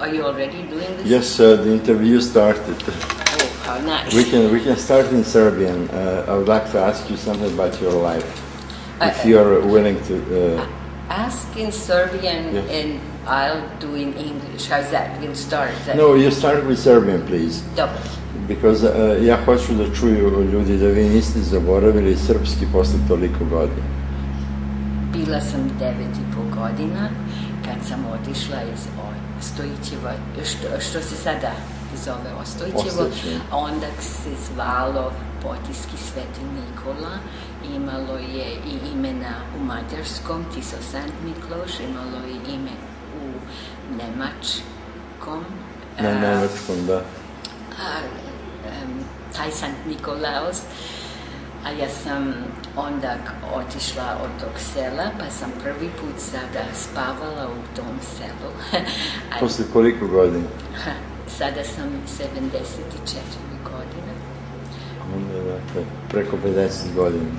Are you already doing this? Yes, the interview started. Oh, how nice. We can start in Serbian. I would like to ask you something about your life, if you are willing to. Ask in Serbian, yes. And I'll do in English. How's that? We'll start. No, you start with Serbian, please. Dobro. Because ja hoću da čuju ljudi da vi niste zaboravili srpski posle toliko godina. Bila sam 9,5 godina kad sam otišla iz Stojićeva, što se sada zove Ostojićevo, onda se zvalo Potiski Sveti Nikola, imalo je i imena u mađarskom, Tiso Sant Mikloš, imalo je ime u nemačkom. Na nemačkom, da. Taj Sant Nikolaus, a ja sam onda otišla od tog sela, pa sam prvi put sada spavala u tom selu. Posle koliko godina? Sada sam 74 godine. Onda, dakle, preko 50 godina.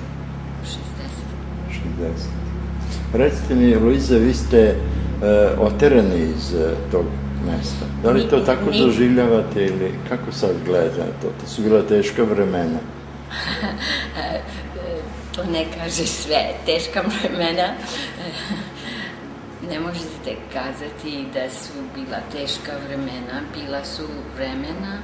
60. Recite mi, Luisa, vi ste oterani iz tog mesta. Da li to tako doživljavate ili kako sad gledate to? To su bila teška vremena. To ne kaže sve. Teška vremena. Ne možete kazati da su bila teška vremena. Bila su vremena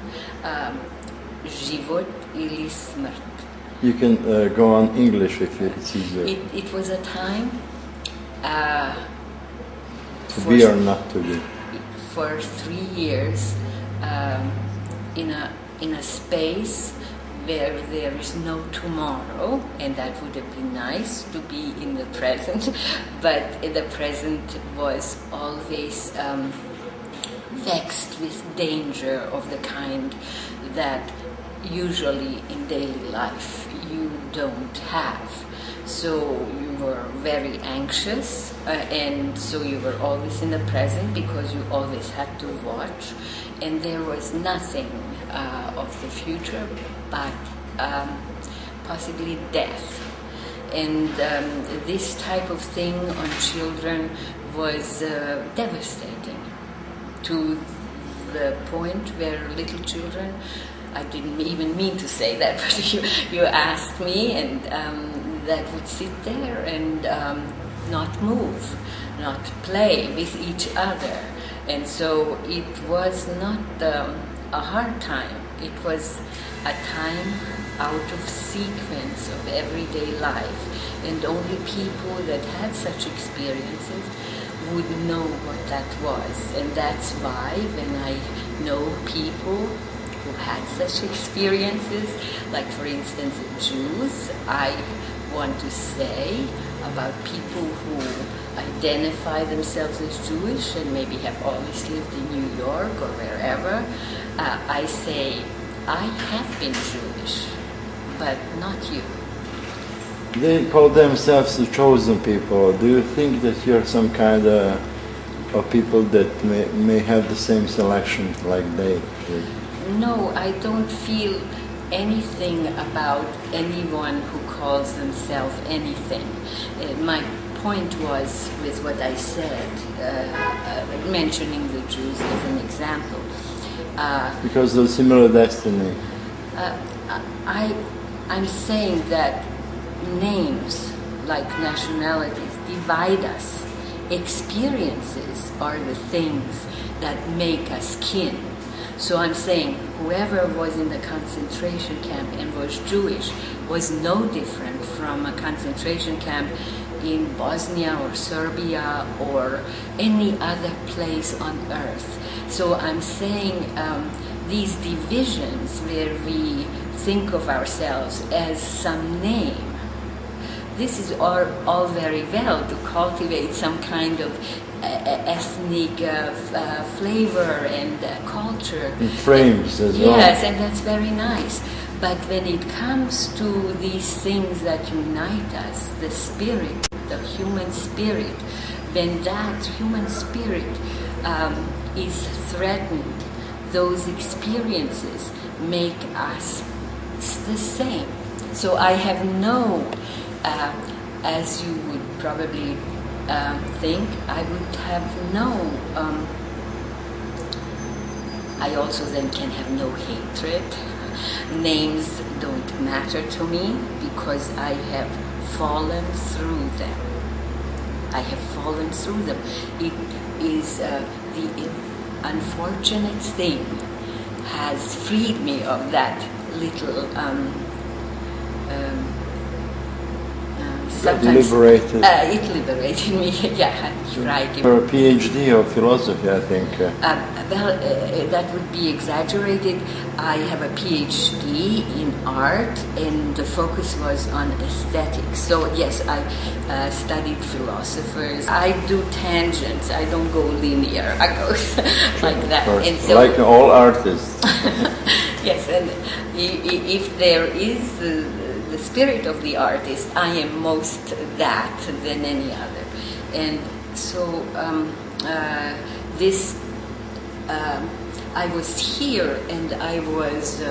život ili smrt. You can go on English if it's easier. It was a time to be or not to be. For 3 years in a space where there is no tomorrow, and that would have been nice to be in the present, but the present was always vexed with danger of the kind that usually in daily life you don't have. So you were very anxious, and so you were always in the present because you always had to watch, and there was nothing of the future but possibly death. And this type of thing on children was devastating, to the point where little children, I didn't even mean to say that, but you asked me, and that would sit there and not move, not play with each other. And so it was not a hard time. It was a time out of sequence of everyday life, and only people that had such experiences would know what that was. And that's why when I know people who had such experiences, like for instance Jews, I want to say about people who identify themselves as Jewish and maybe have always lived in New York or wherever, I say, I have been Jewish, but not you. They call themselves the chosen people. Do you think that you're some kind of people that may have the same selection like they did? No, I don't feel anything about anyone who calls themselves anything. My point was with what I said, mentioning the Jews as an example. Because of similar destiny. I'm saying that names, like nationalities, divide us. Experiences are the things that make us kin. So I'm saying whoever was in the concentration camp and was Jewish was no different from a concentration camp in Bosnia or Serbia or any other place on earth. So I'm saying these divisions where we think of ourselves as some name, this is all very well to cultivate some kind of ethnic flavor and culture. It frames as well. Yes, and that's very nice. But when it comes to these things that unite us, the spirit, the human spirit, when that human spirit is threatened, those experiences make us the same. So I have no, as you would probably think, I would have no I also then can have no hatred. Names don't matter to me because I have fallen through them. I have fallen through them. It is the unfortunate thing has freed me of that little liberated. It liberated me. Yeah, you're right. For a PhD of philosophy, I think. That would be exaggerated. I have a PhD in art, and the focus was on aesthetics. So yes, I studied philosophers. I do tangents. I don't go linear. I go like that. And so, like all artists. Yes, and if there is the spirit of the artist, I am most that than any other. And so I was here, and I was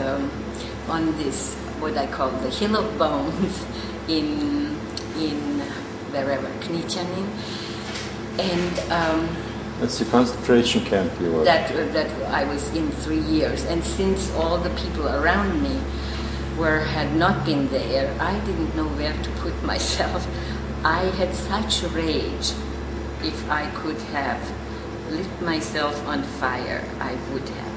on this, what I call the Hill of Bones in wherever, Knićanin, and that's the concentration camp you were. That I was in 3 years, and since all the people around me had not been there, I didn't know where to put myself. I had such rage. If I could have lit myself on fire, I would have.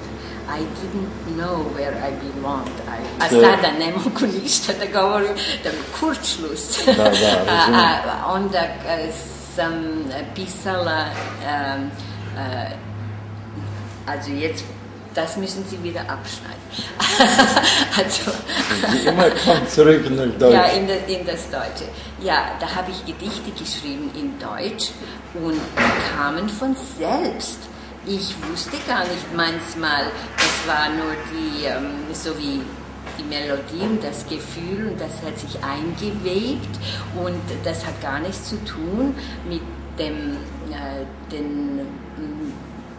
I didn't know where I belonged. A sada ne mogu ništa da govorim, da mi kurčlus. Onda sam pisala, also jetzt, das müssen Sie wieder abschneiden. Also, immer kommt zurück nach Deutsch. Ja, in das Deutsche. Ja, da habe ich Gedichte geschrieben in Deutsch und die kamen von selbst. Ich wusste gar nicht manchmal, das war nur die, so wie die Melodie und das Gefühl, und das hat sich eingewebt, und das hat gar nichts zu tun mit den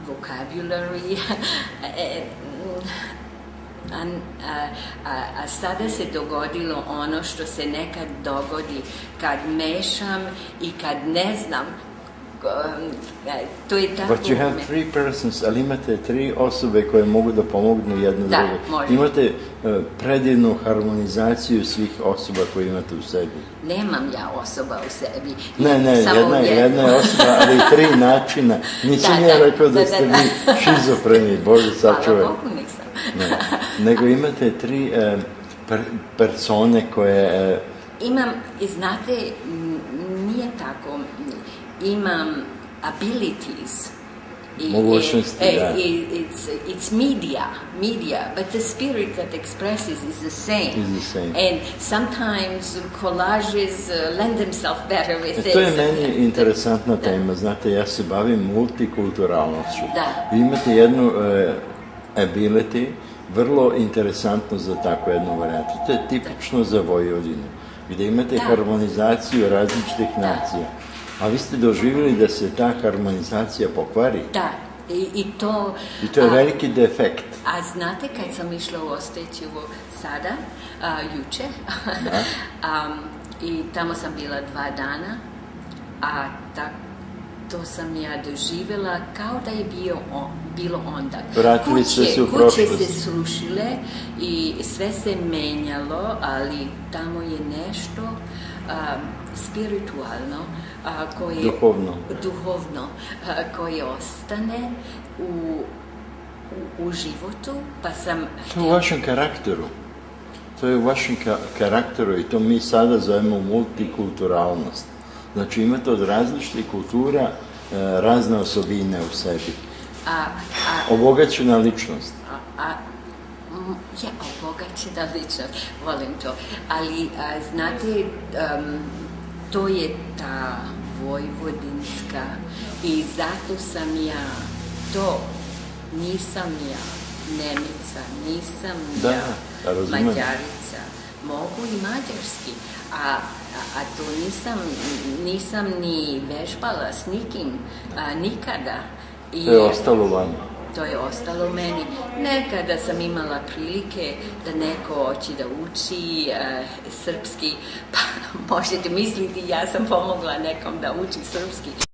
vocabulary. A sada se dogodilo ono što se nekad dogodi kad mešam I kad ne znam. To je tako. But you have three persons, ali imate 3 osobe koje mogu da pomognu jedno drugo. Imate predivnu harmonizaciju svih osoba koje imate u sebi. Nemam ja osoba u sebi. Ne, jedna je osoba, ali 3 načina. Nisam ja rekao da ste vi šizofreni, Bože sačuvaj. Hvala Bogu nisam. Nego imate 3 persone koje... Imam, znate, nije tako. Imam abilities. Mogućnosti, da. It's media, but the spirit that expresses is the same. And sometimes collages lend themselves better with it. To je meni interesantna tema. Znate, ja se bavim multikulturalnošću. Da. Vi imate jednu ability, vrlo interesantno za takvu jednu varijantu. To je tipično za Vojvodinu, gde imate harmonizaciju različitih nacija. A vi ste doživjeli da se ta harmonizacija pokvari? Da, i to je veliki defekt. A znate, kad sam išla u Ostojićevo sada, juče, i tamo sam bila 2 dana, a to sam ja doživjela kao da je bilo onda. Vratili ste se u prošlost. Kuće se srušile i sve se menjalo, ali tamo je nešto spiritualno, duhovno, koje ostane u životu, pa sam... To je u vašem karakteru. To je u vašem karakteru i to mi sada zovemo multikulturalnost. Znači imate od različitih kultura razne osobine u sebi. Obogaćena ličnost. Ja, obogaćena ličnost, volim to. Ali, znate, to je ta vojvodinska i zato sam ja to, nisam ja Nemica, nisam ja Mađarica, mogu i mađarski, a to nisam ni vežbala s nikim, nikada. To je ostalo vama. To je ostalo u meni. Nekada sam imala prilike da neko hoće da uči srpski, pa možete misliti ja sam pomogla nekom da uči srpski.